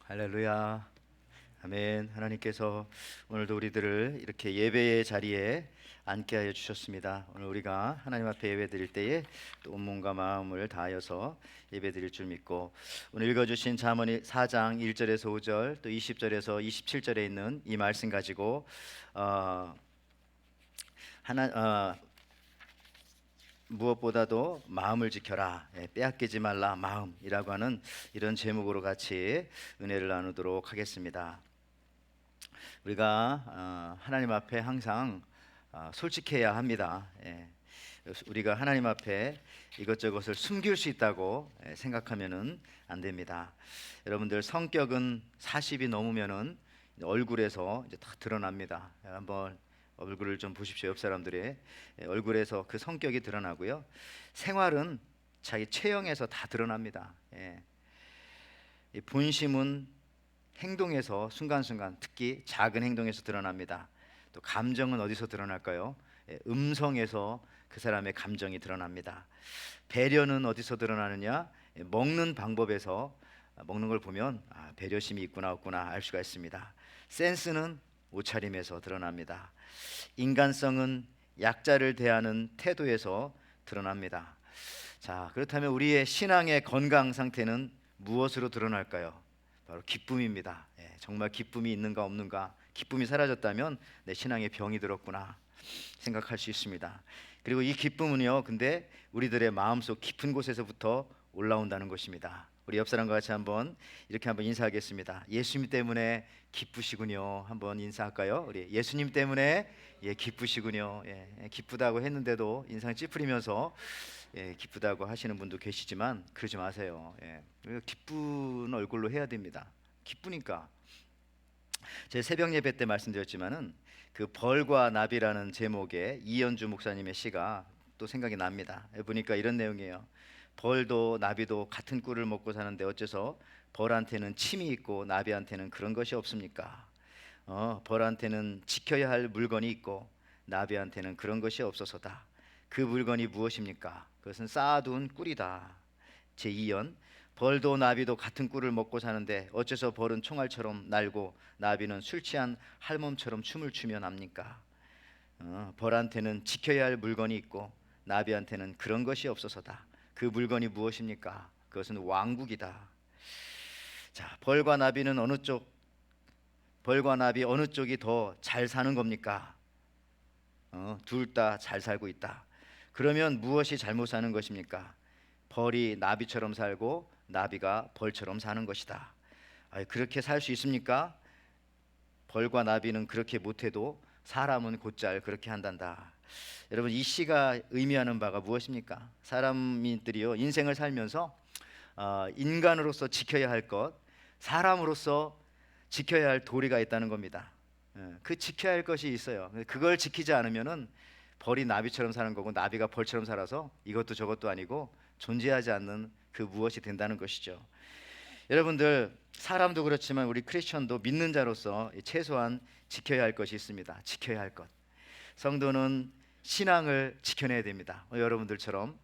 할렐루야. 아멘. 하나님께서 오늘도 우리들을 이렇게 예배의 자리에 앉게 하여 주셨습니다. 오늘 우리가 하나님 앞에 예배 드릴 때에 또 온몸과 마음을 다하여서 예배 드릴 줄 믿고, 오늘 읽어주신 잠언이 4장 1절에서 5절 또 20절에서 27절에 있는 이 말씀 가지고 어, 하나 무엇보다도 마음을 지켜라, 빼앗기지 말라 마음이라고 하는 이런 제목으로 같이 은혜를 나누도록 하겠습니다. 우리가 하나님 앞에 항상 솔직해야 합니다. 우리가 하나님 앞에 이것저것을 숨길 수 있다고 생각하면은 안 됩니다. 여러분들 성격은 40이 넘으면은 얼굴에서 이제 다 드러납니다. 한번 얼굴을 좀 보십시오. 옆 사람들의 얼굴에서 그 성격이 드러나고요. 생활은 자기 체형에서 다 드러납니다. 이 본심은 행동에서 순간순간, 특히 작은 행동에서 드러납니다. 또 감정은 어디서 드러날까요? 음성에서 그 사람의 감정이 드러납니다. 배려는 어디서 드러나느냐? 먹는 방법에서, 먹는 걸 보면 배려심이 있구나 없구나 알 수가 있습니다. 센스는 옷차림에서 드러납니다. 인간성은 약자를 대하는 태도에서 드러납니다. 자, 그렇다면 우리의 신앙의 건강 상태는 무엇으로 드러날까요? 바로 기쁨입니다. 정말 기쁨이 있는가 없는가, 기쁨이 사라졌다면 내 신앙에 병이 들었구나 생각할 수 있습니다. 그리고 이 기쁨은요, 근데 우리들의 마음속 깊은 곳에서부터 올라온다는 것입니다. 우리 옆 사람과 같이 한번 이렇게 한번 인사하겠습니다. 예수님 때문에 기쁘시군요. 한번 인사할까요? 우리 예수님 때문에 기쁘시군요. 기쁘다고 했는데도 인상 찌푸리면서 기쁘다고 하시는 분도 계시지만 그러지 마세요. 기쁜 얼굴로 해야 됩니다. 기쁘니까. 제 새벽 예배 때 말씀드렸지만은 그 벌과 나비라는 제목의 이연주 목사님의 시가 또 생각이 납니다. 보니까 이런 내용이에요. 벌도 나비도 같은 꿀을 먹고 사는데 어째서 벌한테는 침이 있고 나비한테는 그런 것이 없습니까? 벌한테는 지켜야 할 물건이 있고 나비한테는 그런 것이 없어서다. 그 물건이 무엇입니까? 그것은 쌓아둔 꿀이다. 제2연, 벌도 나비도 같은 꿀을 먹고 사는데 어째서 벌은 총알처럼 날고 나비는 술 취한 할멈처럼 춤을 추며 납니까? 벌한테는 지켜야 할 물건이 있고 나비한테는 그런 것이 없어서다. 그 물건이 무엇입니까? 그것은 왕국이다. 자, 벌과 나비 어느 쪽이 더 잘 사는 겁니까? 둘 다 잘 살고 있다. 그러면 무엇이 잘못 사는 것입니까? 벌이 나비처럼 살고 나비가 벌처럼 사는 것이다. 그렇게 살 수 있습니까? 벌과 나비는 그렇게 못해도 사람은 곧잘 그렇게 한단다. 여러분, 이 시가 의미하는 바가 무엇입니까? 사람들이요, 인생을 살면서 인간으로서 지켜야 할 것, 사람으로서 지켜야 할 도리가 있다는 겁니다. 그 지켜야 할 것이 있어요. 그걸 지키지 않으면은 벌이 나비처럼 사는 거고 나비가 벌처럼 살아서 이것도 저것도 아니고 존재하지 않는 그 무엇이 된다는 것이죠. 여러분들, 사람도 그렇지만 우리 크리스천도 믿는 자로서 최소한 지켜야 할 것이 있습니다. 지켜야 할 것. 성도는 신앙을 지켜내야 됩니다. 여러분들처럼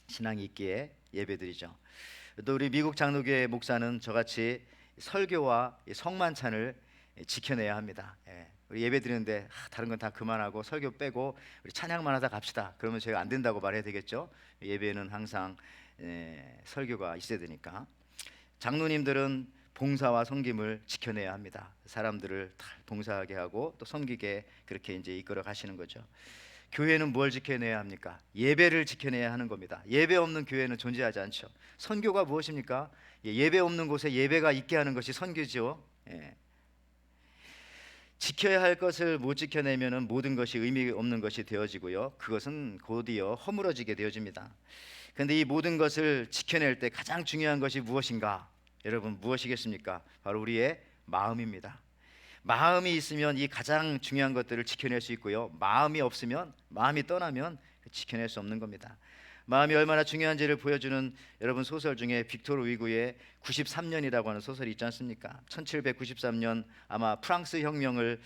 신앙이 있기에 예배드리죠. 또 우리 미국 장로교회 목사는 저같이 설교와 성만찬을 지켜내야 합니다. 우리 예배 드리는데 다른 건 다 그만하고 설교 빼고 우리 찬양만 하다 갑시다. 그러면 제가 안 된다고 말해야 되겠죠. 예배는 항상 설교가 있어야 되니까. 장로님들은 봉사와 섬김을 지켜내야 합니다. 사람들을 다 봉사하게 하고 또 섬기게 그렇게 이제 이끌어 가시는 거죠. 교회는 뭘 지켜내야 합니까? 예배를 지켜내야 하는 겁니다. 예배 없는 교회는 존재하지 않죠. 선교가 무엇입니까? 예배 없는 곳에 예배가 있게 하는 것이 선교죠. 지켜야 할 것을 못 지켜내면은 모든 것이 의미 없는 것이 되어지고요. 그것은 곧이어 허물어지게 되어집니다. 그런데 이 모든 것을 지켜낼 때 가장 중요한 것이 무엇인가? 여러분, 무엇이겠습니까? 바로 우리의 마음입니다. 마음이 있으면 이 가장 중요한 것들을 지켜낼 수 있고요. 마음이 없으면, 마음이 떠나면 지켜낼 수 없는 겁니다. 마음이 얼마나 중요한지를 보여주는 여러분 소설 중에 빅토르 위구의 93년이라고 하는 소설이 있지 않습니까? 1793년 아마 프랑스 혁명을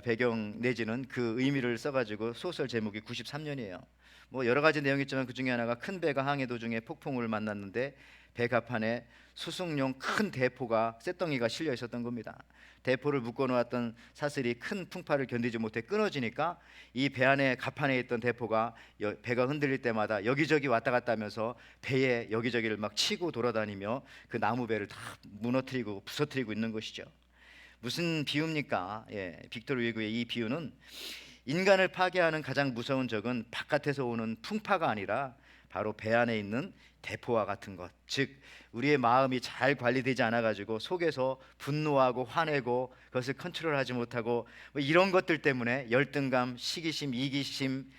배경 내지는 그 의미를 써가지고 소설 제목이 93년이에요. 뭐 여러 가지 내용이 있지만 그 중에 하나가 큰 배가 항해 도중에 폭풍을 만났는데 배 갑판에 수송용 큰 대포가 쇳덩이가 실려 있었던 겁니다. 대포를 묶어놓았던 사슬이 큰 풍파를 견디지 못해 끊어지니까 이 배 안에 갑판에 있던 대포가 배가 흔들릴 때마다 여기저기 왔다 갔다 하면서 배에 여기저기를 막 치고 돌아다니며 그 나무 배를 다 무너뜨리고 부서뜨리고 있는 것이죠. 무슨 비유입니까? 빅토르 위고의 이 비유는 인간을 파괴하는 가장 무서운 적은 바깥에서 오는 풍파가 아니라 바로 배 안에 있는 대포와 같은 것, 즉 우리의 마음이 잘 관리되지 않아 가지고 속에서 분노하고 화내고 그것을 컨트롤하지 못하고 뭐 이런 것들 때문에 열등감, 시기심, 이기심,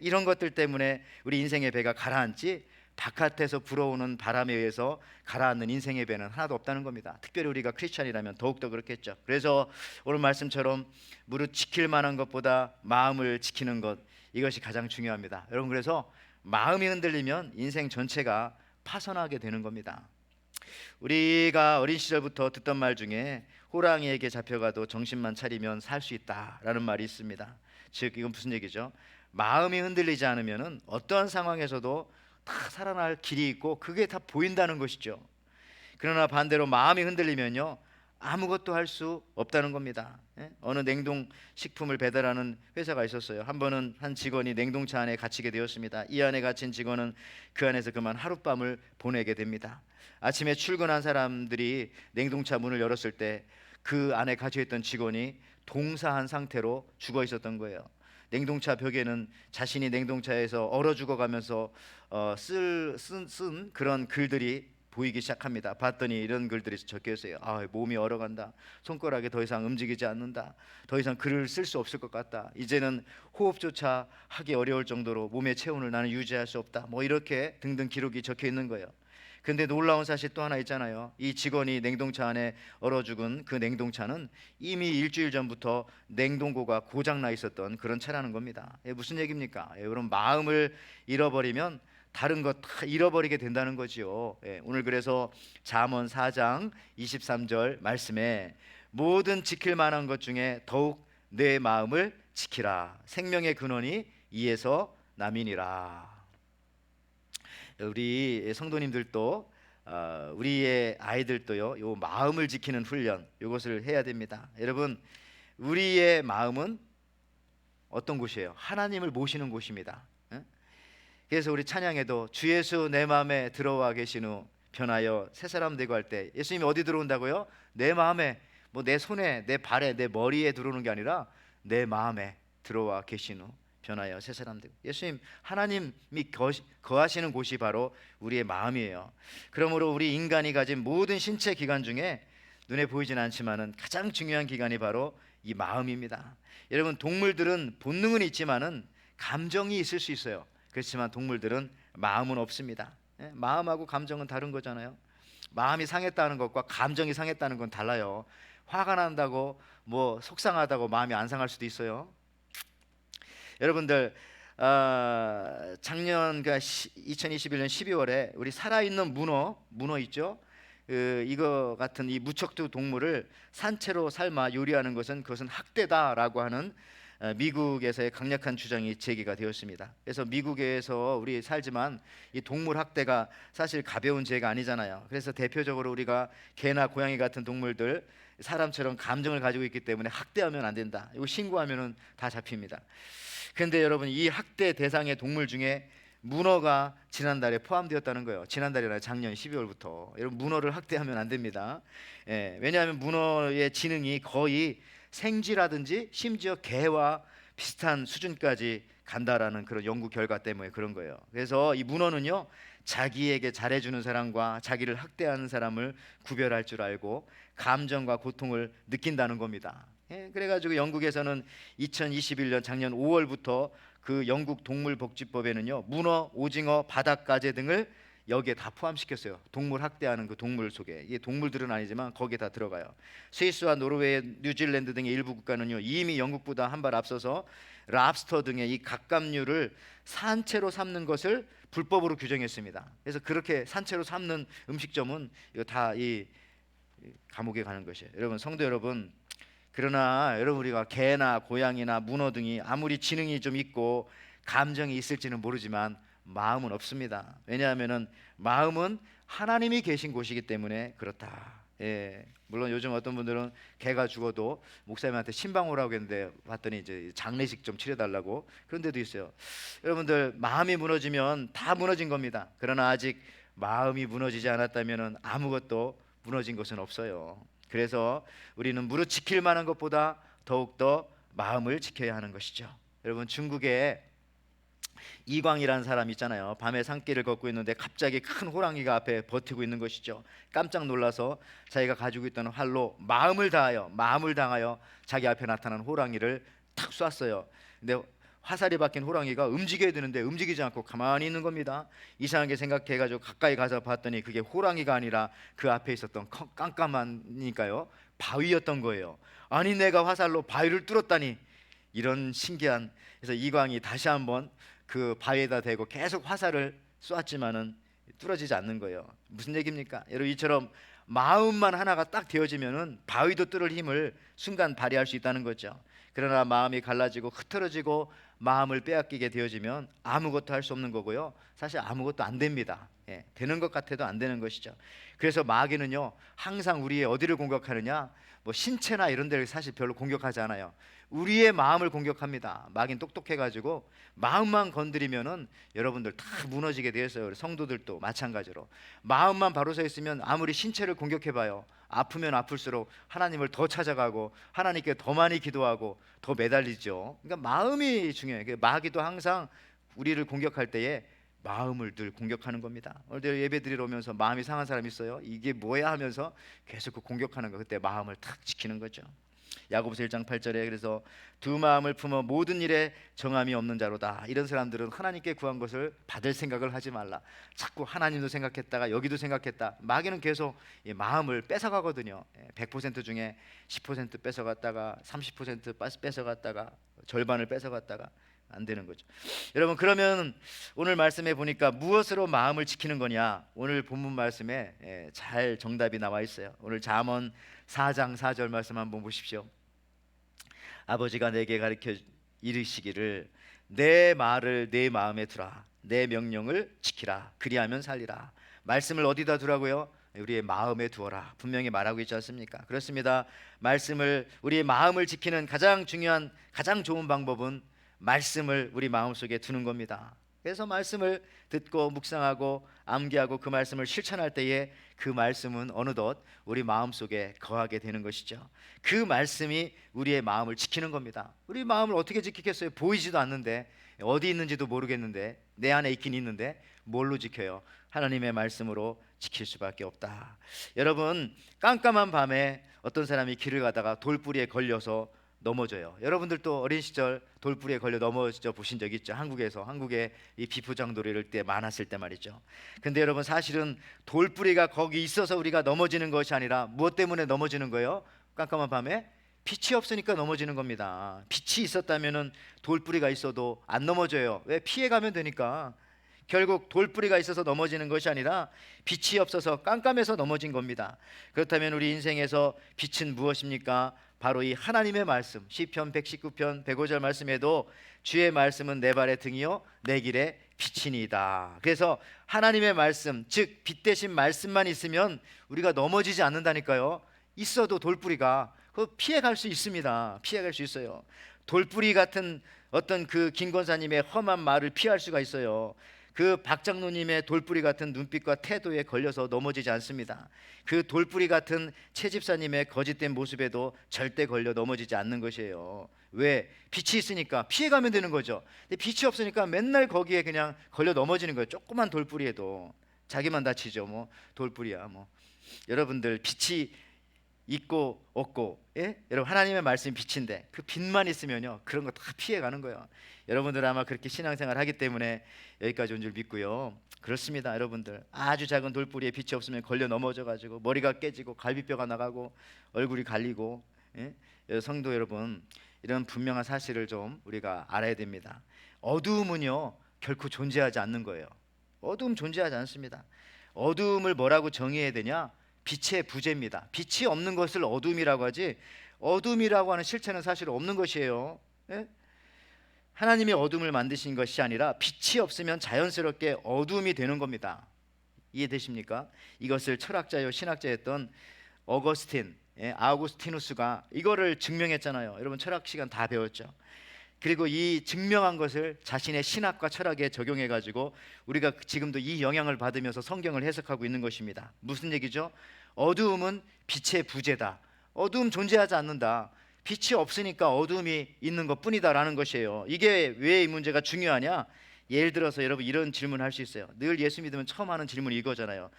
이런 것들 때문에 우리 인생의 배가 가라앉지, 바깥에서 불어오는 바람에 의해서 가라앉는 인생의 배는 하나도 없다는 겁니다. 특별히 우리가 크리스찬이라면 더욱더 그렇겠죠. 그래서 오늘 말씀처럼 무릇 지킬 만한 것보다 마음을 지키는 것, 이것이 가장 중요합니다. 여러분, 그래서 마음이 흔들리면 인생 전체가 파선하게 되는 겁니다. 우리가 어린 시절부터 듣던 말 중에 호랑이에게 잡혀가도 정신만 차리면 살 수 있다라는 말이 있습니다. 즉 이건 무슨 얘기죠? 마음이 흔들리지 않으면 어떠한 상황에서도 다 살아날 길이 있고 그게 다 보인다는 것이죠. 그러나 반대로 마음이 흔들리면요, 아무것도 할 수 없다는 겁니다. 어느 냉동 식품을 배달하는 회사가 있었어요. 한 번은 한 직원이 냉동차 안에 갇히게 되었습니다. 이 안에 갇힌 직원은 그 안에서 그만 하룻밤을 보내게 됩니다. 아침에 출근한 사람들이 냉동차 문을 열었을 때 그 안에 갇혀있던 직원이 동사한 상태로 죽어 있었던 거예요. 냉동차 벽에는 자신이 냉동차에서 얼어 죽어가면서 쓴 그런 글들이 보이기 시작합니다. 봤더니 이런 글들이 적혀 있어요. 몸이 얼어간다. 손가락이 더 이상 움직이지 않는다. 더 이상 글을 쓸 수 없을 것 같다. 이제는 호흡조차 하기 어려울 정도로 몸의 체온을 나는 유지할 수 없다. 뭐 이렇게 등등 기록이 적혀 있는 거예요. 근데 놀라운 사실 또 하나 있잖아요. 이 직원이 냉동차 안에 얼어 죽은 그 냉동차는 이미 일주일 전부터 냉동고가 고장나 있었던 그런 차라는 겁니다. 무슨 얘기입니까? 여러분, 마음을 잃어버리면 다른 것 다 잃어버리게 된다는 거지요. 오늘 그래서 잠언 4장 23절 말씀에 모든 지킬 만한 것 중에 더욱 내 마음을 지키라. 생명의 근원이 이에서 남이니라. 우리 성도님들도 우리의 아이들도요, 요 마음을 지키는 훈련, 이것을 해야 됩니다. 여러분, 우리의 마음은 어떤 곳이에요? 하나님을 모시는 곳입니다. 그래서 우리 찬양에도 주 예수 내 마음에 들어와 계신 후 변하여 새 사람 되고 할 때 예수님이 어디 들어온다고요? 내 마음에, 뭐 내 손에, 내 발에, 내 머리에 들어오는 게 아니라 내 마음에 들어와 계신 후 변하여 새 사람 되고. 예수님, 하나님이 거하시는 곳이 바로 우리의 마음이에요. 그러므로 우리 인간이 가진 모든 신체 기관 중에 눈에 보이진 않지만은 가장 중요한 기관이 바로 이 마음입니다. 여러분, 동물들은 본능은 있지만은 감정이 있을 수 있어요. 그렇지만 동물들은 마음은 없습니다. 마음하고 감정은 다른 거잖아요. 마음이 상했다는 것과 감정이 상했다는 건 달라요. 화가 난다고 뭐 속상하다고 마음이 안 상할 수도 있어요. 여러분들, 작년 2021년 12월에 우리 살아있는 문어 있죠? 이거 같은 이 무척두 동물을 산채로 삶아 요리하는 그것은 학대다라고 하는 미국에서의 강력한 주장이 제기가 되었습니다. 그래서 미국에서 우리 살지만 이 동물 학대가 사실 가벼운 죄가 아니잖아요. 그래서 대표적으로 우리가 개나 고양이 같은 동물들 사람처럼 감정을 가지고 있기 때문에 학대하면 안 된다. 이거 신고하면은 다 잡힙니다. 그런데 여러분, 이 학대 대상의 동물 중에 문어가 지난달에 포함되었다는 거예요. 지난달이나 작년 12월부터. 여러분, 문어를 학대하면 안 됩니다. 왜냐하면 문어의 지능이 거의 생쥐라든지 심지어 개와 비슷한 수준까지 간다라는 그런 연구 결과 때문에 그런 거예요. 그래서 이 문어는요, 자기에게 잘해주는 사람과 자기를 학대하는 사람을 구별할 줄 알고 감정과 고통을 느낀다는 겁니다. 그래가지고 영국에서는 2021년 작년 5월부터 그 영국 동물복지법에는요, 문어, 오징어, 바닷가재 등을 여기에 다 포함시켰어요. 동물 학대하는 그 동물 속에. 이게 동물들은 아니지만 거기에 다 들어가요. 스위스와 노르웨이, 뉴질랜드 등의 일부 국가는요, 이미 영국보다 한 발 앞서서 랍스터 등의 이 갑각류를 산채로 삶는 것을 불법으로 규정했습니다. 그래서 그렇게 산채로 삶는 음식점은 이거 다 이 감옥에 가는 것이에요. 여러분, 성도 여러분, 그러나 여러분, 우리가 개나 고양이나 문어 등이 아무리 지능이 좀 있고 감정이 있을지는 모르지만 마음은 없습니다. 왜냐하면은 마음은 하나님이 계신 곳이기 때문에 그렇다. 예, 물론 요즘 어떤 분들은 개가 죽어도 목사님한테 신방 오라고 했는데 봤더니 이제 장례식 좀 치러달라고 그런 데도 있어요. 여러분들, 마음이 무너지면 다 무너진 겁니다. 그러나 아직 마음이 무너지지 않았다면 아무것도 무너진 것은 없어요. 그래서 우리는 무릇 지킬 만한 것보다 더욱더 마음을 지켜야 하는 것이죠. 여러분, 중국에 이광이라는 사람 있잖아요. 밤에 산길을 걷고 있는데 갑자기 큰 호랑이가 앞에 버티고 있는 것이죠. 깜짝 놀라서 자기가 가지고 있던 활로 마음을 당하여 자기 앞에 나타난 호랑이를 탁 쐈어요. 근데 화살이 박힌 호랑이가 움직여야 되는데 움직이지 않고 가만히 있는 겁니다. 이상하게 생각해가지고 가까이 가서 봤더니 그게 호랑이가 아니라 그 앞에 있었던 깜깜하니까요, 바위였던 거예요. 아니, 내가 화살로 바위를 뚫었다니, 이런 신기한. 그래서 이광이 다시 한번 그 바위에다 대고 계속 화살을 쏘았지만은 뚫어지지 않는 거예요. 무슨 얘기입니까? 여러분, 이처럼 마음만 하나가 딱 되어지면은 바위도 뚫을 힘을 순간 발휘할 수 있다는 거죠. 그러나 마음이 갈라지고 흐트러지고 마음을 빼앗기게 되어지면 아무것도 할 수 없는 거고요. 사실 아무것도 안 됩니다. 예, 되는 것 같아도 안 되는 것이죠. 그래서 마귀는요, 항상 우리의 어디를 공격하느냐? 뭐 신체나 이런 데를 사실 별로 공격하지 않아요. 우리의 마음을 공격합니다. 마귀는 똑똑해가지고 마음만 건드리면은 여러분들 다 무너지게 되어 있어요. 성도들도 마찬가지로 마음만 바로 서 있으면 아무리 신체를 공격해봐요, 아프면 아플수록 하나님을 더 찾아가고 하나님께 더 많이 기도하고 더 매달리죠. 그러니까 마음이 중요해요. 마귀도 항상 우리를 공격할 때에 마음을 늘 공격하는 겁니다. 오늘 예배 드리러 오면서 마음이 상한 사람 있어요? 이게 뭐야 하면서 계속 그 공격하는 거, 그때 마음을 탁 지키는 거죠. 야고보서 1장 8절에 그래서 두 마음을 품어 모든 일에 정함이 없는 자로다. 이런 사람들은 하나님께 구한 것을 받을 생각을 하지 말라. 자꾸 하나님도 생각했다가 여기도 생각했다. 마귀는 계속 이 마음을 뺏어가거든요. 100% 중에 10% 뺏어갔다가 30% 뺏어갔다가 절반을 뺏어갔다가 안 되는 거죠. 여러분, 그러면 오늘 말씀해 보니까 무엇으로 마음을 지키는 거냐? 오늘 본문 말씀에 잘 정답이 나와 있어요. 오늘 잠언 4장 4절 말씀 한번 보십시오. 아버지가 내게 가르쳐 이르시기를 내 말을 내 마음에 두라, 내 명령을 지키라, 그리하면 살리라. 말씀을 어디다 두라고요? 우리의 마음에 두어라. 분명히 말하고 있지 않습니까? 그렇습니다. 말씀을, 우리의 마음을 지키는 가장 중요한, 가장 좋은 방법은 말씀을 우리 마음속에 두는 겁니다. 그래서 말씀을 듣고 묵상하고 암기하고 그 말씀을 실천할 때에 그 말씀은 어느덧 우리 마음속에 거하게 되는 것이죠. 그 말씀이 우리의 마음을 지키는 겁니다. 우리 마음을 어떻게 지키겠어요? 보이지도 않는데, 어디 있는지도 모르겠는데, 내 안에 있긴 있는데 뭘로 지켜요? 하나님의 말씀으로 지킬 수밖에 없다. 여러분, 깜깜한 밤에 어떤 사람이 길을 가다가 돌뿌리에 걸려서 넘어져요. 여러분들도 어린 시절 돌뿌리에 걸려 넘어져 보신 적 있죠? 한국에 이 비포장도로 이럴 때 많았을 때 말이죠. 근데 여러분, 사실은 돌뿌리가 거기 있어서 우리가 넘어지는 것이 아니라 무엇 때문에 넘어지는 거예요? 깜깜한 밤에 빛이 없으니까 넘어지는 겁니다. 빛이 있었다면은 돌뿌리가 있어도 안 넘어져요. 왜? 피해가면 되니까. 결국 돌뿌리가 있어서 넘어지는 것이 아니라 빛이 없어서 깜깜해서 넘어진 겁니다. 그렇다면 우리 인생에서 빛은 무엇입니까? 바로 이 하나님의 말씀. 시편 119편 105절 말씀에도 주의 말씀은 내 발의 등이요 내 길의 빛이니이다. 그래서 하나님의 말씀, 즉 빛 대신 말씀만 있으면 우리가 넘어지지 않는다니까요. 있어도 돌뿌리가 그 피해갈 수 있습니다. 피해갈 수 있어요. 돌뿌리 같은 어떤 그 김권사님의 험한 말을 피할 수가 있어요. 그 박장로님의 돌뿌리 같은 눈빛과 태도에 걸려서 넘어지지 않습니다. 그 돌뿌리 같은 최 집사님의 거짓된 모습에도 절대 걸려 넘어지지 않는 것이에요. 왜? 빛이 있으니까 피해가면 되는 거죠. 근데 빛이 없으니까 맨날 거기에 그냥 걸려 넘어지는 거예요. 조그만 돌뿌리에도 자기만 다치죠. 뭐 돌뿌리야 뭐. 여러분들, 빛이 있고 없고, 예? 여러분, 하나님의 말씀이 빛인데 그 빛만 있으면요 그런 거 다 피해가는 거예요. 여러분들 아마 그렇게 신앙생활 하기 때문에 여기까지 온 줄 믿고요. 그렇습니다. 여러분들, 아주 작은 돌뿌리에 빛이 없으면 걸려 넘어져 가지고 머리가 깨지고 갈비뼈가 나가고 얼굴이 갈리고, 예? 성도 여러분, 이런 분명한 사실을 좀 우리가 알아야 됩니다. 어두움은요 결코 존재하지 않는 거예요. 어두움 존재하지 않습니다. 어두움을 뭐라고 정의해야 되냐? 빛의 부재입니다. 빛이 없는 것을 어둠이라고 하지, 어둠이라고 하는 실체는 사실 없는 것이에요. 예? 하나님이 어둠을 만드신 것이 아니라 빛이 없으면 자연스럽게 어둠이 되는 겁니다. 이해되십니까? 이것을 철학자요 신학자였던 어거스틴, 아우구스티누스가 이거를 증명했잖아요. 여러분 철학 시간 다 배웠죠. 그리고 이 증명한 것을 자신의 신학과 철학에 적용해 가지고 우리가 지금도 이 영향을 받으면서 성경을 해석하고 있는 것입니다. 무슨 얘기죠? 어두움은 빛의 부재다. 어두움 존재하지 않는다. 빛이 없으니까 어두움이 있는 것뿐이다라는 것이에요. 이게 왜 이 문제가 중요하냐? 예를 들어서 여러분 이런 질문을 할 수 있어요. 늘 예수 믿으면 처음 하는 질문이 이거잖아요.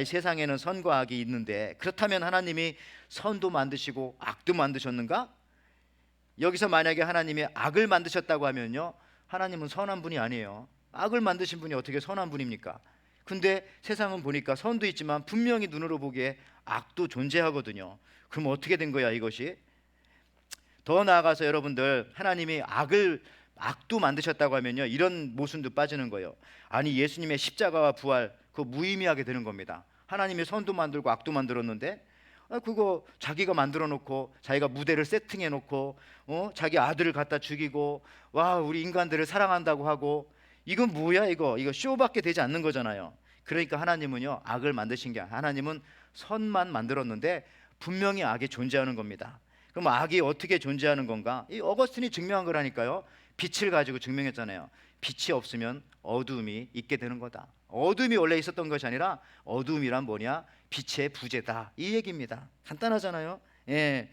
이 세상에는 선과 악이 있는데 그렇다면 하나님이 선도 만드시고 악도 만드셨는가? 여기서 만약에 하나님이 악을 만드셨다고 하면요, 하나님은 선한 분이 아니에요. 악을 만드신 분이 어떻게 선한 분입니까? 근데 세상은 보니까 선도 있지만 분명히 눈으로 보기에 악도 존재하거든요. 그럼 어떻게 된 거야 이것이? 더 나아가서 여러분들 하나님이 악도 만드셨다고 하면요, 이런 모순도 빠지는 거예요. 아니 예수님의 십자가와 부활 그거 무의미하게 되는 겁니다. 하나님이 선도 만들고 악도 만들었는데 그거 자기가 만들어 놓고 자기가 무대를 세팅해 놓고 자기 아들을 갖다 죽이고 와 우리 인간들을 사랑한다고 하고 이건 뭐야 이거 쇼밖에 되지 않는 거잖아요. 그러니까 하나님은요 악을 만드신 게 아니라 하나님은 선만 만들었는데 분명히 악이 존재하는 겁니다. 그럼 악이 어떻게 존재하는 건가? 이 어거스틴이 증명한 거라니까요. 빛을 가지고 증명했잖아요. 빛이 없으면 어두움이 있게 되는 거다. 어둠이 원래 있었던 것이 아니라 어둠이란 뭐냐? 빛의 부재다 이 얘기입니다. 간단하잖아요. 예.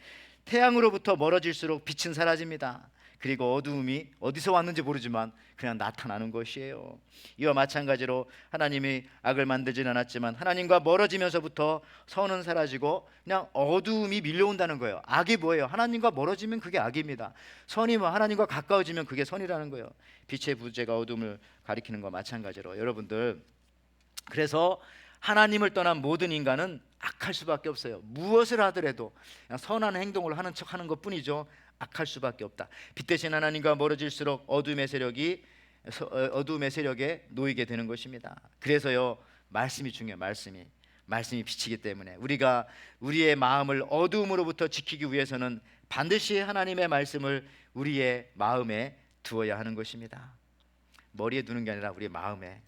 태양으로부터 멀어질수록 빛은 사라집니다. 그리고 어두움이 어디서 왔는지 모르지만 그냥 나타나는 것이에요. 이와 마찬가지로 하나님이 악을 만들진 않았지만 하나님과 멀어지면서부터 선은 사라지고 그냥 어두움이 밀려온다는 거예요. 악이 뭐예요? 하나님과 멀어지면 그게 악입니다. 선이 뭐 하나님과 가까워지면 그게 선이라는 거예요. 빛의 부재가 어둠을 가리키는 것과 마찬가지로 여러분들, 그래서 하나님을 떠난 모든 인간은 악할 수밖에 없어요. 무엇을 하더라도 그냥 선한 행동을 하는 척하는 것뿐이죠. 악할 수밖에 없다. 빛 대신 하나님과 멀어질수록 어둠의 세력에 놓이게 되는 것입니다. 그래서요 말씀이 중요해요. 말씀이 빛이기 때문에 우리가 우리의 마음을 어두움으로부터 지키기 위해서는 반드시 하나님의 말씀을 우리의 마음에 두어야 하는 것입니다. 머리에 두는 게 아니라 우리 마음에.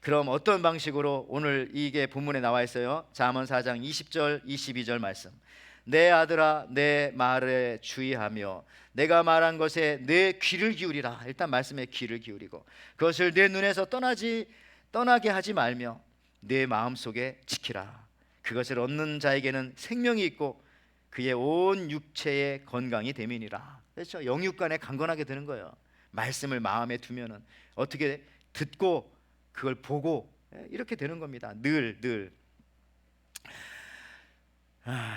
그럼 어떤 방식으로? 오늘 이게 본문에 나와 있어요. 잠언 4장 20절 22절 말씀. 내 아들아 내 말에 주의하며 내가 말한 것에 내 귀를 기울이라. 일단 말씀에 귀를 기울이고 그것을 내 눈에서 떠나게 하지 말며 내 마음속에 지키라. 그것을 얻는 자에게는 생명이 있고 그의 온 육체의 건강이 됨이니라. 그렇죠? 영육간에 강건하게 되는 거예요. 말씀을 마음에 두면은 어떻게 듣고 그걸 보고 이렇게 되는 겁니다. 늘.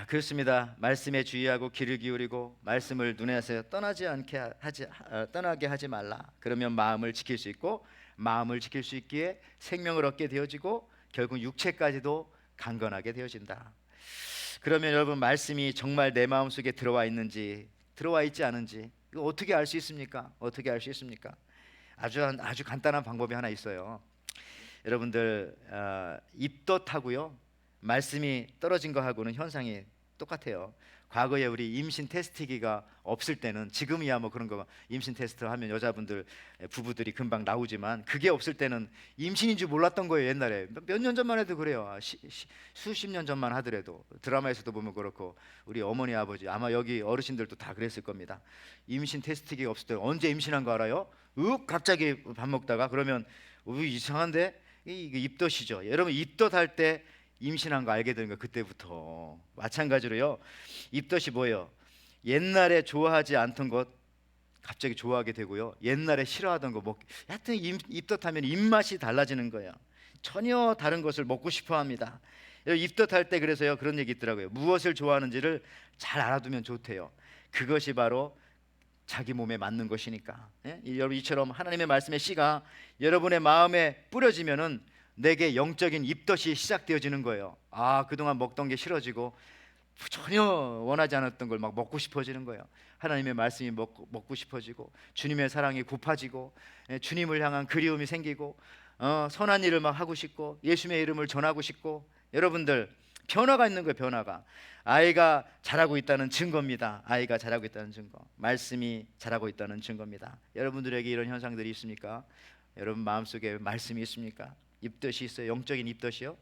그렇습니다. 말씀에 주의하고 귀를 기울이고 말씀을 눈에서 떠나게 하지 말라. 그러면 마음을 지킬 수 있고 마음을 지킬 수 있기에 생명을 얻게 되어지고 결국 육체까지도 강건하게 되어진다. 그러면 여러분 말씀이 정말 내 마음속에 들어와 있는지 들어와 있지 않은지 이거 어떻게 알 수 있습니까? 아주 간단한 방법이 하나 있어요. 여러분들 입덧하고요 말씀이 떨어진 거하고는 현상이 똑같아요. 과거에 우리 임신 테스트기가 없을 때는, 지금이야 뭐 그런 거 임신 테스트 하면 여자분들 부부들이 금방 나오지만 그게 없을 때는 임신인 줄 몰랐던 거예요. 옛날에 몇 년 전만 해도 그래요. 수십 년 전만 하더라도 드라마에서도 보면 그렇고 우리 어머니 아버지 아마 여기 어르신들도 다 그랬을 겁니다. 임신 테스트기가 없을 때 언제 임신한 거 알아요? 갑자기 밥 먹다가 그러면 이상한데 이게 입덧이죠. 여러분 입덧할 때 임신한 거 알게 되는 거 그때부터. 마찬가지로요 입덧이 뭐예요? 옛날에 좋아하지 않던 것 갑자기 좋아하게 되고요 옛날에 싫어하던 거 하여튼 입덧하면 입맛이 달라지는 거예요. 전혀 다른 것을 먹고 싶어 합니다. 입덧할 때 그래서요 그런 얘기 있더라고요. 무엇을 좋아하는지를 잘 알아두면 좋대요. 그것이 바로 자기 몸에 맞는 것이니까. 여러분 이처럼 하나님의 말씀의 씨가 여러분의 마음에 뿌려지면은 내게 영적인 입덧이 시작되어지는 거예요. 그동안 먹던 게 싫어지고 전혀 원하지 않았던 걸 막 먹고 싶어지는 거예요. 하나님의 말씀이 먹고 싶어지고 주님의 사랑이 고파지고 주님을 향한 그리움이 생기고 선한 일을 막 하고 싶고 예수님의 이름을 전하고 싶고. 여러분들 변화가 있는 거예요. 변화가. 아이가 자라고 있다는 증거입니다. 아이가 자라고 있다는 증거. 말씀이 자라고 있다는 증거입니다. 여러분들에게 이런 현상들이 있습니까? 여러분 마음속에 말씀이 있습니까? 입덧이 있어요. 영적인 입덧이요.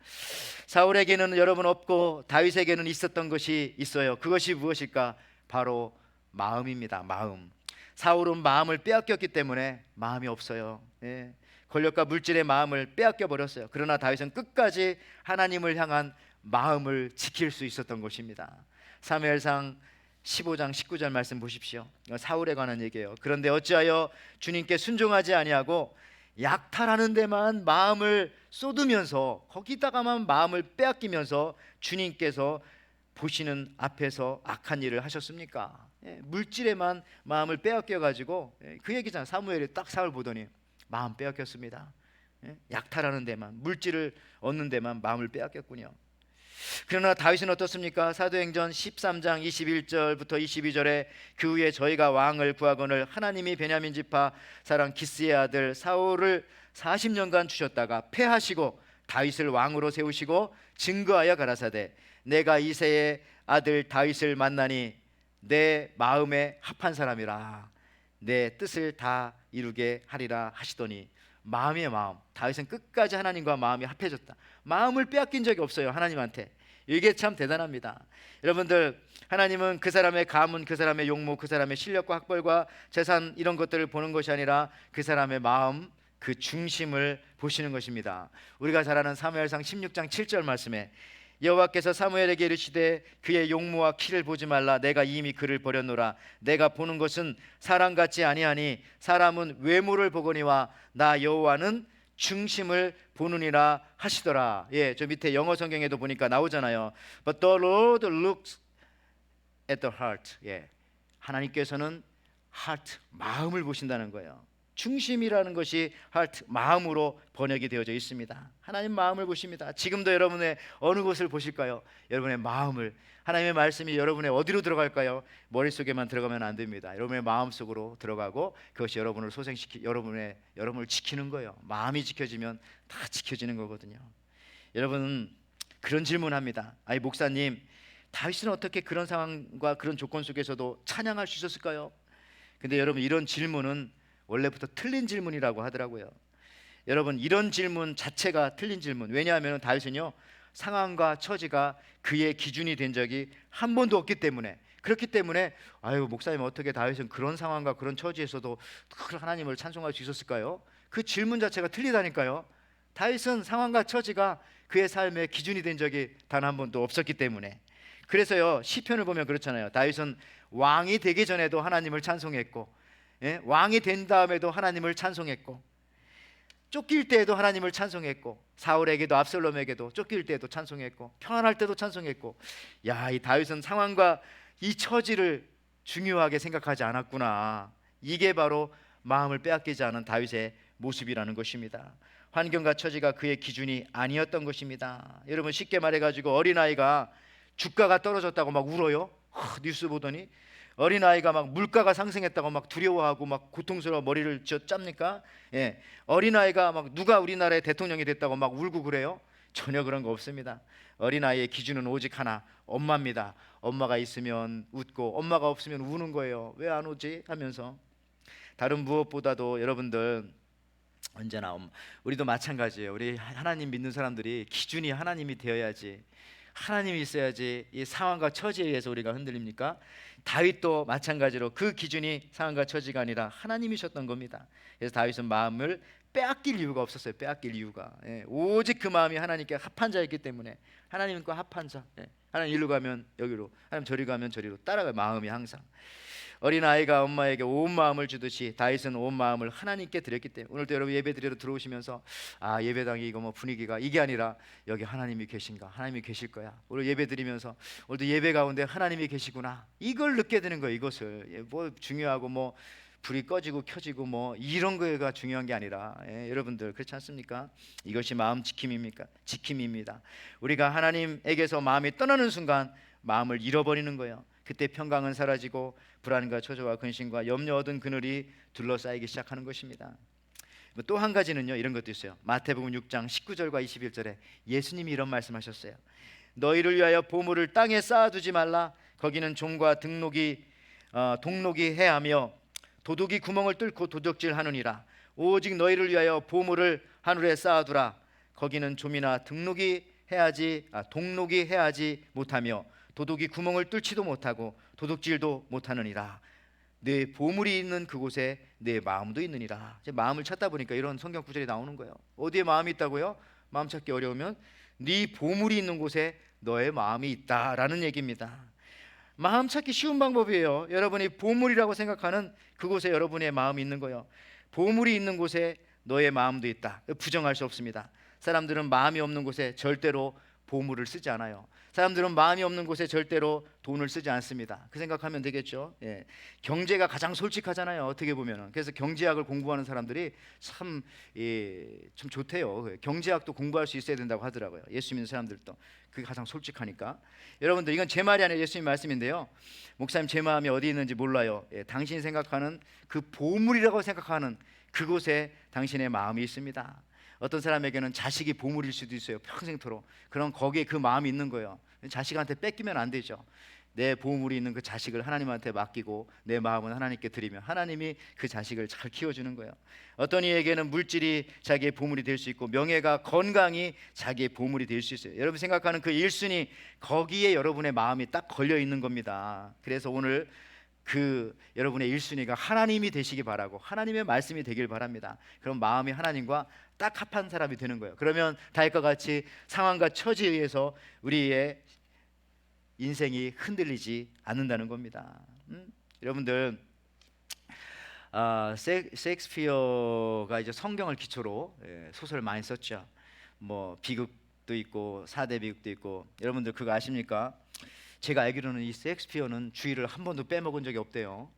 사울에게는 여러분 없고 다윗에게는 있었던 것이 있어요. 그것이 무엇일까? 바로 마음입니다. 마음. 사울은 마음을 빼앗겼기 때문에 마음이 없어요. 예. 권력과 물질의 마음을 빼앗겨 버렸어요. 그러나 다윗은 끝까지 하나님을 향한 마음을 지킬 수 있었던 것입니다. 사무엘상 15장 19절 말씀 보십시오. 사울에 관한 얘기예요. 그런데 어찌하여 주님께 순종하지 아니하고 약탈하는 데만 마음을 쏟으면서 거기다가만 마음을 빼앗기면서 주님께서 보시는 앞에서 악한 일을 하셨습니까? 물질에만 마음을 빼앗겨 가지고 그 얘기잖아. 사무엘이 딱 사울 보더니 마음 빼앗겼습니다. 약탈하는 데만, 물질을 얻는 데만 마음을 빼앗겼군요. 그러나 다윗은 어떻습니까? 사도행전 13장 21절부터 22절에 그 후에 저희가 왕을 구하거늘 하나님이 베냐민 지파 사람 기스의 아들 사울을 40년간 주셨다가 패하시고 다윗을 왕으로 세우시고 증거하여 가라사대 내가 이새의 아들 다윗을 만나니 내 마음에 합한 사람이라 내 뜻을 다 이루게 하리라 하시더니 마음의 마음. 다윗은 끝까지 하나님과 마음이 합해졌다. 마음을 빼앗긴 적이 없어요. 하나님한테. 이게 참 대단합니다. 여러분들, 하나님은 그 사람의 가문, 그 사람의 용모, 그 사람의 실력과 학벌과 재산 이런 것들을 보는 것이 아니라 그 사람의 마음, 그 중심을 보시는 것입니다. 우리가 잘 아는 사무엘상 16장 7절 말씀에 여호와께서 사무엘에게 이르시되 그의 용모와 키를 보지 말라. 내가 이미 그를 버렸노라. 내가 보는 것은 사람 같지 아니하니 사람은 외모를 보거니와 나 여호와는 중심을 보느니라 하시더라. 예, 저 밑에 영어 성경에도 보니까 나오잖아요. But the Lord looks at the heart. 예, 하나님께서는 heart, 마음을 보신다는 거예요. 중심이라는 것이 heart, 마음으로 번역이 되어져 있습니다. 하나님 마음을 보십니다. 지금도 여러분의 어느 곳을 보실까요? 여러분의 마음을. 하나님의 말씀이 여러분의 어디로 들어갈까요? 머릿속에만 들어가면 안 됩니다. 여러분의 마음속으로 들어가고 그것이 여러분을 여러분을 지키는 거예요. 마음이 지켜지면 다 지켜지는 거거든요. 여러분 그런 질문합니다. 아니 목사님, 다윗은 어떻게 그런 상황과 그런 조건 속에서도 찬양할 수 있었을까요? 근데 여러분 이런 질문은 원래부터 틀린 질문이라고 하더라고요. 여러분 이런 질문 자체가 틀린 질문. 왜냐하면 다윗은요 상황과 처지가 그의 기준이 된 적이 한 번도 없기 때문에. 그렇기 때문에 아유 목사님 어떻게 다윗은 그런 상황과 그런 처지에서도 하나님을 찬송할 수 있었을까요? 그 질문 자체가 틀리다니까요. 다윗은 상황과 처지가 그의 삶의 기준이 된 적이 단 한 번도 없었기 때문에. 그래서요 시편을 보면 그렇잖아요. 다윗은 왕이 되기 전에도 하나님을 찬송했고 왕이 된 다음에도 하나님을 찬송했고 쫓길 때에도 하나님을 찬송했고 사울에게도 압살롬에게도 쫓길 때에도 찬송했고 평안할 때도 찬송했고 야, 이 다윗은 상황과 이 처지를 중요하게 생각하지 않았구나. 이게 바로 마음을 빼앗기지 않은 다윗의 모습이라는 것입니다. 환경과 처지가 그의 기준이 아니었던 것입니다. 여러분 쉽게 말해가지고 어린아이가 주가가 떨어졌다고 막 울어요. 뉴스 보더니 어린아이가 막 물가가 상승했다고 막 두려워하고 막 고통스러워 머리를 짭니까? 예, 어린아이가 막 누가 우리나라의 대통령이 됐다고 막 울고 그래요? 전혀 그런 거 없습니다. 어린아이의 기준은 오직 하나, 엄마입니다. 엄마가 있으면 웃고 엄마가 없으면 우는 거예요. 왜 안 오지? 하면서. 다른 무엇보다도 여러분들 언제나 우리도 마찬가지예요. 우리 하나님 믿는 사람들이 기준이 하나님이 되어야지, 하나님이 있어야지 이 상황과 처지에 의해서 우리가 흔들립니까? 다윗도 마찬가지로 그 기준이 상황과 처지가 아니라 하나님이셨던 겁니다. 그래서 다윗은 마음을 빼앗길 이유가 없었어요. 빼앗길 이유가 오직 그 마음이 하나님께 합한 자였기 때문에. 하나님과 합한 자. 하나님 이리로 가면 여기로, 하나님 저리 가면 저리로 따라가요. 마음이 항상. 어린아이가 엄마에게 온 마음을 주듯이 다윗은 온 마음을 하나님께 드렸기 때문에. 오늘도 여러분 예배 드리러 들어오시면서 아 예배당이 이거 뭐 분위기가 이게 아니라 여기 하나님이 계신가, 하나님이 계실 거야. 오늘 예배 드리면서 오늘도 예배 가운데 하나님이 계시구나, 이걸 느껴야 되는 거예요. 이것을 뭐 중요하고 뭐 불이 꺼지고 켜지고 뭐 이런 거가 중요한 게 아니라 여러분들 그렇지 않습니까? 이것이 마음 지킴입니까? 지킴입니다. 우리가 하나님에게서 마음이 떠나는 순간 마음을 잃어버리는 거예요. 그때 평강은 사라지고 불안과 초조와 근심과 염려 얻은 그늘이 둘러싸이기 시작하는 것입니다. 또 한 가지는요 이런 것도 있어요. 마태복음 6장 19절과 21절에 예수님이 이런 말씀하셨어요. 너희를 위하여 보물을 땅에 쌓아두지 말라. 거기는 종과 동록이 해하며 도둑이 구멍을 뚫고 도둑질하느니라. 오직 너희를 위하여 보물을 하늘에 쌓아두라. 거기는 좀이나 동록이 해하지 못하며 도둑이 구멍을 뚫지도 못하고 도둑질도 못하느니라. 내 보물이 있는 그곳에 내 마음도 있느니라. 이제 마음을 찾다 보니까 이런 성경 구절이 나오는 거예요. 어디에 마음이 있다고요? 마음 찾기 어려우면 네 보물이 있는 곳에 너의 마음이 있다라는 얘기입니다. 마음 찾기 쉬운 방법이에요. 여러분이 보물이라고 생각하는 그곳에 여러분의 마음이 있는 거예요. 보물이 있는 곳에 너의 마음도 있다. 부정할 수 없습니다. 사람들은 마음이 없는 곳에 절대로 보물을 쓰지 않아요. 사람들은 마음이 없는 곳에 절대로 돈을 쓰지 않습니다. 그 생각하면 되겠죠. 예. 경제가 가장 솔직하잖아요. 어떻게 보면은. 그래서 경제학을 공부하는 사람들이 참 좋대요. 경제학도 공부할 수 있어야 된다고 하더라고요. 예수 믿는 사람들도 그게 가장 솔직하니까. 여러분들, 이건 제 말이 아니라 예수님 말씀인데요. 목사님, 제 마음이 어디 있는지 몰라요. 예, 당신이 생각하는 그 보물이라고 생각하는 그곳에 당신의 마음이 있습니다. 어떤 사람에게는 자식이 보물일 수도 있어요. 평생토록. 그럼 거기에 그 마음이 있는 거예요. 자식한테 뺏기면 안 되죠. 내 보물이 있는 그 자식을 하나님한테 맡기고 내 마음은 하나님께 드리면 하나님이 그 자식을 잘 키워주는 거예요. 어떤 이에게는 물질이 자기의 보물이 될 수 있고 명예가, 건강이 자기의 보물이 될 수 있어요. 여러분 생각하는 그 1순위, 거기에 여러분의 마음이 딱 걸려 있는 겁니다. 그래서 오늘 그 여러분의 1순위가 하나님이 되시기 바라고 하나님의 말씀이 되길 바랍니다. 그럼 마음이 하나님과 딱 합한 사람이 되는 거예요. 그러면 다윗과 같이 상황과 처지에 의해서 우리의 인생이 흔들리지 않는다는 겁니다. 여러분들, 셰익스피어가 이제 성경을 기초로 소설을 많이 썼죠. 뭐 비극도 있고 사대 비극도 있고. 여러분들 그거 아십니까? 제가 알기로는 이 셰익스피어는 주일을 한 번도 빼먹은 적이 없대요.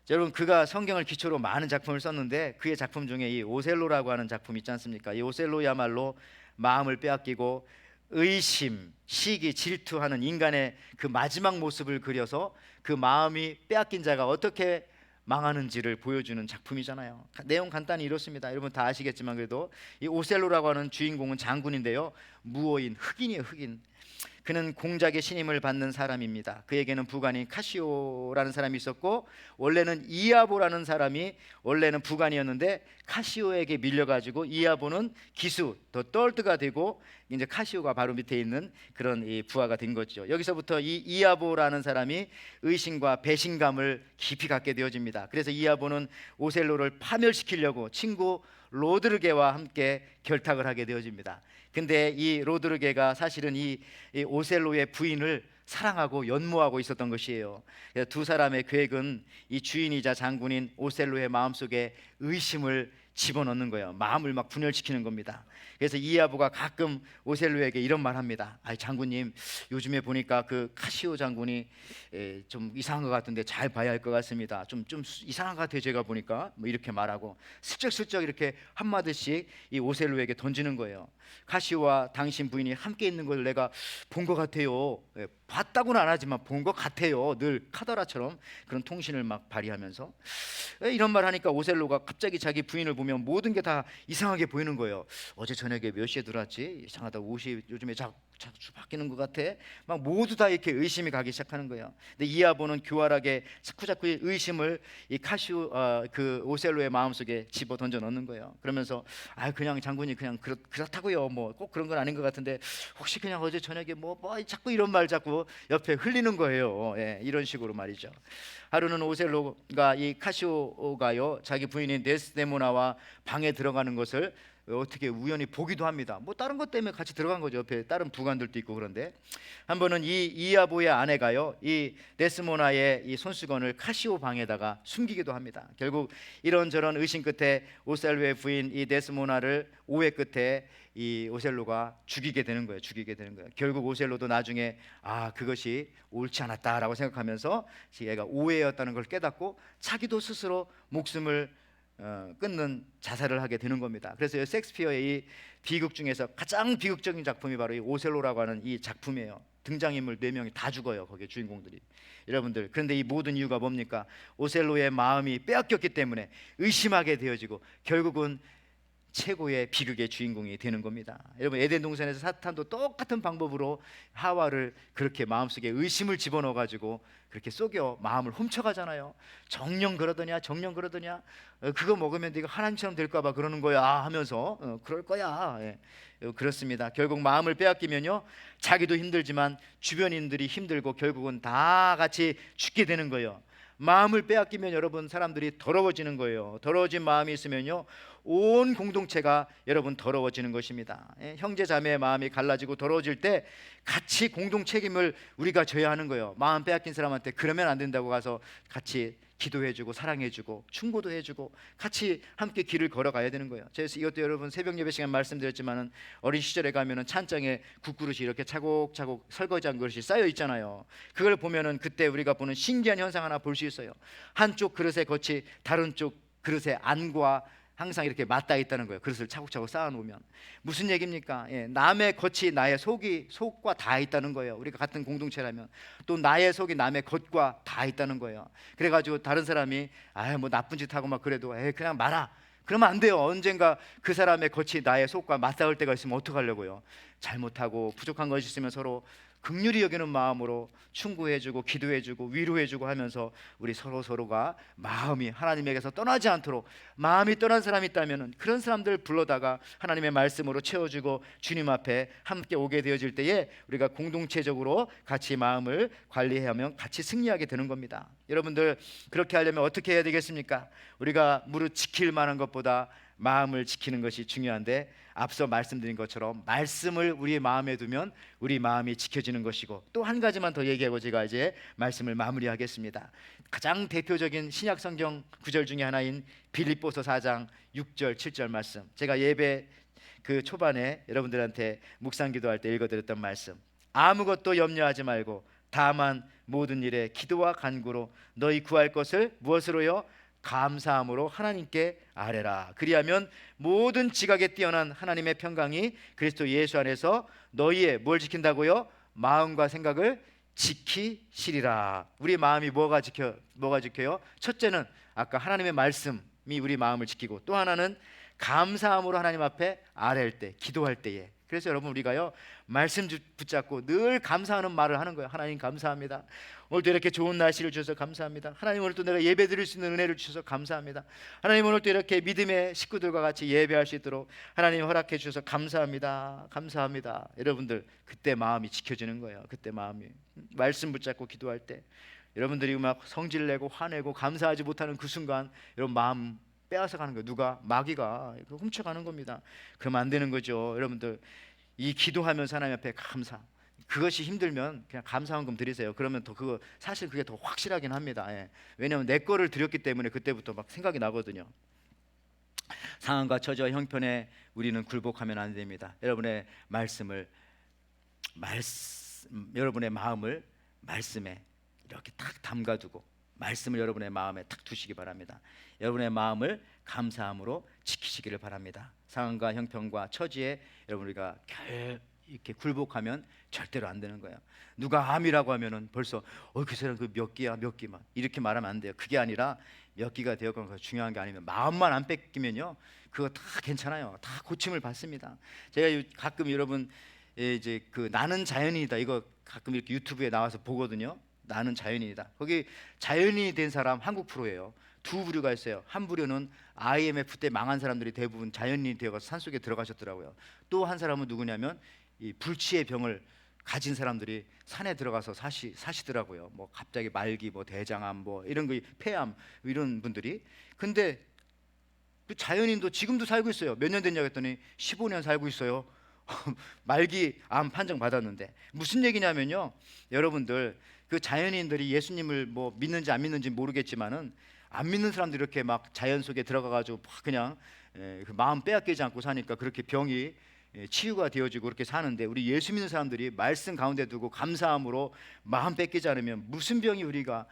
여러분, 그가 성경을 기초로 많은 작품을 썼는데 그의 작품 중에 이 오셀로라고 하는 작품 있지 않습니까? 이 오셀로야말로 마음을 빼앗기고 의심, 시기, 질투하는 인간의 그 마지막 모습을 그려서 그 마음이 빼앗긴 자가 어떻게 망하는지를 보여주는 작품이잖아요. 내용 간단히 이렇습니다. 여러분 다 아시겠지만 그래도 이 오셀로라고 하는 주인공은 장군인데요. 무어인 흑인이에요. 흑인. 그는 공작의 신임을 받는 사람입니다. 그에게는 부관인 카시오라는 사람이 있었고, 원래는 이아보라는 사람이 원래는 부관이었는데 카시오에게 밀려가지고 이아보는 기수, 더 떨드가 되고 이제 카시오가 바로 밑에 있는 그런 이 부하가 된 거죠. 여기서부터 이 이아보라는 사람이 의심과 배신감을 깊이 갖게 되어집니다. 그래서 이아보는 오셀로를 파멸시키려고 친구 로드르게와 함께 결탁을 하게 되어집니다. 근데 이 로드르게가 사실은 이 오셀로의 부인을 사랑하고 연모하고 있었던 것이에요. 두 사람의 계획은 이 주인이자 장군인 오셀로의 마음속에 의심을 집어넣는 거예요. 마음을 막 분열시키는 겁니다. 그래서 이아부가 가끔 오셀로에게 이런 말 합니다. 아, 장군님, 요즘에 보니까 그 카시오 장군이 좀 이상한 것 같은데 잘 봐야 할 것 같습니다. 좀 이상한 것 같아요, 제가 보니까. 뭐 이렇게 말하고 슬쩍슬쩍 이렇게 한마디씩 이 오셀로에게 던지는 거예요. 카시오와 당신 부인이 함께 있는 걸 내가 본 것 같아요. 봤다고는 안 하지만 본 것 같아요. 늘 카더라처럼 그런 통신을 막 발휘하면서 이런 말 하니까 오셀로가 갑자기 자기 부인을 보면 모든 게 다 이상하게 보이는 거예요. 어제 저녁에 몇 시에 들어왔지? 이상하다. 옷이 요즘에 자주 바뀌는 것 같아. 막 모두 다 이렇게 의심이 가기 시작하는 거예요. 근데 이아보는 교활하게 자꾸 의심을 이 그 오셀로의 마음속에 집어 던져 넣는 거예요. 그러면서 그냥 장군이 그냥 그렇다고요. 뭐 꼭 그런 건 아닌 것 같은데 혹시 그냥 어제 저녁에 뭐 자꾸 이런 말 자꾸 옆에 흘리는 거예요. 이런 식으로 말이죠. 하루는 오셀로가 이 카시오가요 자기 부인인 데스데모나와 방에 들어가는 것을 어떻게 우연히 보기도 합니다. 뭐 다른 것 때문에 같이 들어간 거죠. 옆에 다른 부관들도 있고. 그런데 한 번은 이 이아보의 아내가요 이 데스모나의 이 손수건을 카시오 방에다가 숨기기도 합니다. 결국 이런저런 의심 끝에 오셀로의 부인 이 데스모나를 오해 끝에 이 오셀로가 죽이게 되는 거예요. 결국 오셀로도 나중에 그것이 옳지 않았다라고 생각하면서 얘가 오해였다는 걸 깨닫고 자기도 스스로 목숨을 끊는 자살을 하게 되는 겁니다. 그래서 셰익스피어의 이 비극 중에서 가장 비극적인 작품이 바로 이 오셀로라고 하는 이 작품이에요. 등장인물 4명이 다 죽어요. 거기에 주인공들이. 여러분들, 그런데 이 모든 이유가 뭡니까? 오셀로의 마음이 빼앗겼기 때문에 의심하게 되어지고 결국은 최고의 비극의 주인공이 되는 겁니다. 여러분, 에덴 동산에서 사탄도 똑같은 방법으로 하와를 그렇게 마음속에 의심을 집어넣어 가지고 그렇게 속여 마음을 훔쳐가잖아요. 정령 그러더냐, 정령 그러더냐, 그거 먹으면 네가 하나님처럼 될까 봐 그러는 거야 하면서 그럴 거야. 예. 그렇습니다. 결국 마음을 빼앗기면요, 자기도 힘들지만 주변인들이 힘들고 결국은 다 같이 죽게 되는 거예요. 마음을 빼앗기면 여러분, 사람들이 더러워지는 거예요. 더러워진 마음이 있으면요, 온 공동체가 여러분 더러워지는 것입니다. 예, 형제 자매의 마음이 갈라지고 더러워질 때 같이 공동 책임을 우리가 져야 하는 거예요. 마음 빼앗긴 사람한테 그러면 안 된다고 가서 같이 기도해주고 사랑해주고 충고도 해주고 같이 함께 길을 걸어가야 되는 거예요. 그래서 이것도 여러분 새벽 예배 시간 말씀드렸지만은 어린 시절에 가면은 찬장에 국그릇이 이렇게 차곡차곡 설거지한 그릇이 쌓여 있잖아요. 그걸 보면은 그때 우리가 보는 신기한 현상 하나 볼 수 있어요. 한쪽 그릇의 겉이 다른 쪽 그릇의 안과 항상 이렇게 맞닿아 있다는 거예요. 그릇을 차곡차곡 쌓아놓으면 무슨 얘기입니까? 예, 남의 겉이 나의 속과 다 있다는 거예요. 우리가 같은 공동체라면 또 나의 속이 남의 겉과 다 있다는 거예요. 그래가지고 다른 사람이 뭐 나쁜 짓 하고 막 그래도 그냥 말아, 그러면 안 돼요. 언젠가 그 사람의 겉이 나의 속과 맞닿을 때가 있으면 어떡하려고요? 잘못하고 부족한 것이 있으면 서로 긍휼히 여기는 마음으로 충고해주고 기도해주고 위로해주고 하면서 우리 서로가 마음이 하나님에게서 떠나지 않도록, 마음이 떠난 사람이 있다면 그런 사람들 불러다가 하나님의 말씀으로 채워주고 주님 앞에 함께 오게 되어질 때에 우리가 공동체적으로 같이 마음을 관리하면 같이 승리하게 되는 겁니다. 여러분들, 그렇게 하려면 어떻게 해야 되겠습니까? 우리가 무릇 지킬 만한 것보다 마음을 지키는 것이 중요한데, 앞서 말씀드린 것처럼 말씀을 우리의 마음에 두면 우리 마음이 지켜지는 것이고, 또 한 가지만 더 얘기하고 제가 이제 말씀을 마무리하겠습니다. 가장 대표적인 신약 성경 구절 중에 하나인 빌립보서 4장 6절 7절 말씀, 제가 예배 그 초반에 여러분들한테 묵상 기도할 때 읽어드렸던 말씀, 아무것도 염려하지 말고 다만 모든 일에 기도와 간구로 너희 구할 것을 무엇으로요? 감사함으로 하나님께 아뢰라. 그리하면 모든 지각에 뛰어난 하나님의 평강이 그리스도 예수 안에서 너희의 뭘 지킨다고요? 마음과 생각을 지키시리라. 우리 마음이 뭐가 지켜요? 첫째는 아까 하나님의 말씀이 우리 마음을 지키고, 또 하나는 감사함으로 하나님 앞에 아뢰할 때, 기도할 때에. 그래서 여러분, 우리가요 말씀 붙잡고 늘 감사하는 말을 하는 거예요. 하나님 감사합니다. 오늘도 이렇게 좋은 날씨를 주셔서 감사합니다. 하나님, 오늘 또 내가 예배 드릴 수 있는 은혜를 주셔서 감사합니다. 하나님, 오늘 또 이렇게 믿음의 식구들과 같이 예배할 수 있도록 하나님 허락해 주셔서 감사합니다. 감사합니다. 여러분들, 그때 마음이 지켜지는 거예요. 그때 마음이, 말씀 붙잡고 기도할 때 여러분들이 막 성질내고 화내고 감사하지 못하는 그 순간 여러분 마음 빼앗아 가는 거예요. 누가? 마귀가 훔쳐가는 겁니다. 그러면 안 되는 거죠. 여러분들, 이 기도하면서 하나님 앞에 감사, 그것이 힘들면 그냥 감사헌금 드리세요. 그러면 더 그거 사실 그게 더 확실하긴 합니다. 예. 왜냐하면 내 거를 드렸기 때문에 그때부터 막 생각이 나거든요. 상황과 처지와 형편에 우리는 굴복하면 안 됩니다. 여러분의 여러분의 마음을 말씀에 이렇게 탁 담가두고 말씀을 여러분의 마음에 탁 두시기 바랍니다. 여러분의 마음을 감사함으로 지키시기를 바랍니다. 상황과 형편과 처지에 여러분, 우리가 이렇게 굴복하면 절대로 안 되는 거예요. 누가 암이라고 하면은 벌써 그 사람 그 몇 기야, 몇 기만 이렇게 말하면 안 돼요. 그게 아니라 몇 기가 되었건 중요한 게 아니면 마음만 안 뺏기면요, 그거 다 괜찮아요. 다 고침을 받습니다. 제가 가끔 여러분 이제 그 나는 자연인이다 이거 가끔 이렇게 유튜브에 나와서 보거든요. 나는 자연인이다. 거기 자연인이 된 사람 한국 프로예요. 두 부류가 있어요. 한 부류는 IMF 때 망한 사람들이 대부분 자연인이 되어서 산속에 들어가셨더라고요. 또 한 사람은 누구냐면 이 불치의 병을 가진 사람들이 산에 들어가서 사시더라고요. 뭐 갑자기 말기, 뭐 대장암, 뭐 이런 거, 폐암 이런 분들이. 근데 그 자연인도 지금도 살고 있어요. 몇 년 됐냐고 했더니 15년 살고 있어요. 말기 암 판정 받았는데. 무슨 얘기냐면요, 여러분들, 그 자연인들이 예수님을 뭐 믿는지 안 믿는지 모르겠지만은 안 믿는 사람들이 이렇게 막 자연 속에 들어가 가지고 그냥 그 마음 빼앗기지 않고 사니까 그렇게 병이 치유가 되어지고 그렇게 사는데, 우리 예수 믿는 사람들이 말씀 가운데 두고 감사함으로 마음 뺏기지 않으면 무슨 병이 우리가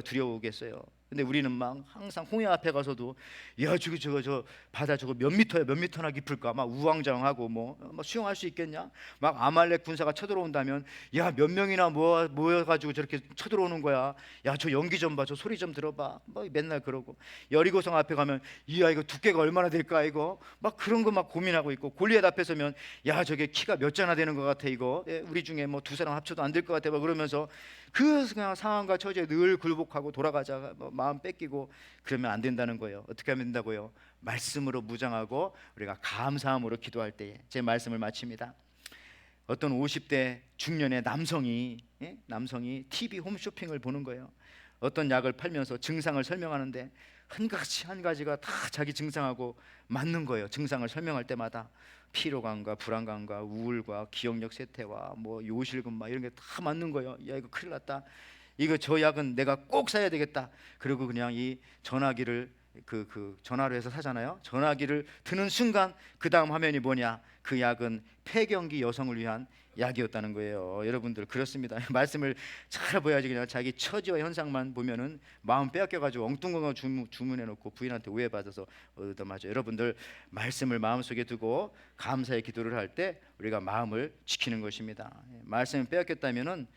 두려우겠어요. 근데 우리는 막 항상 홍해 앞에 가서도 야 저거 바다 저거 몇 미터야, 몇 미터나 깊을까 막 우왕좌왕하고 뭐 수영할 수 있겠냐? 막 아말렉 군사가 쳐들어온다면 야 몇 명이나 모여가지고 저렇게 쳐들어오는 거야. 야 저 연기 좀 봐, 저 소리 좀 들어봐. 뭐 맨날 그러고 여리고성 앞에 가면 이야 이거 두께가 얼마나 될까 이거 막 그런 거 막 고민하고 있고, 골리앗 앞에 서면 야 저게 키가 몇 자나 되는 것 같아 이거. 우리 중에 뭐 두 사람 합쳐도 안 될 것 같아 막 그러면서 그 그냥 상황과 처지에 늘 굴복하고 돌아가자 뭐 마음 뺏기고 그러면 안 된다는 거예요. 어떻게 하면 된다고요? 말씀으로 무장하고 우리가 감사함으로 기도할 때에. 제 말씀을 마칩니다. 어떤 50대 중년의 남성이 TV 홈쇼핑을 보는 거예요. 어떤 약을 팔면서 증상을 설명하는데 한 가지가 다 자기 증상하고 맞는 거예요. 증상을 설명할 때마다 피로감과 불안감과 우울과 기억력 쇠퇴와 뭐 요실금 막 이런 게 다 맞는 거예요. 야 이거 큰일 났다. 이거 저 약은 내가 꼭 사야 되겠다. 그리고 그냥 이 전화기를 그 전화로 해서 사잖아요. 전화기를 드는 순간 그 다음 화면이 뭐냐? 그 약은 폐경기 여성을 위한 약이었다는 거예요. 여러분들 그렇습니다. 말씀을 잘 보야지 그냥 자기 처지와 현상만 보면은 마음 빼앗겨가지고 엉뚱한 주문해놓고 부인한테 오해받아서 얻어맞아. 여러분들 말씀을 마음속에 두고 감사의 기도를 할 때 우리가 마음을 지키는 것입니다. 말씀을 빼앗겼다면은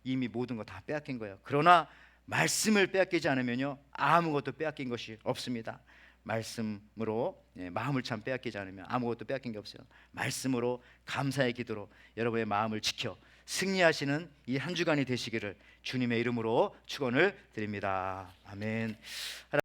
이미 모든 거 다 빼앗긴 거예요. 그러나 말씀을 빼앗기지 않으면요 아무것도 빼앗긴 것이 없습니다. 말씀으로 마음을 참 빼앗기지 않으면 아무것도 빼앗긴 게 없어요. 말씀으로 감사의 기도로 여러분의 마음을 지켜 승리하시는 이 한 주간이 되시기를 주님의 이름으로 축원을 드립니다. 아멘.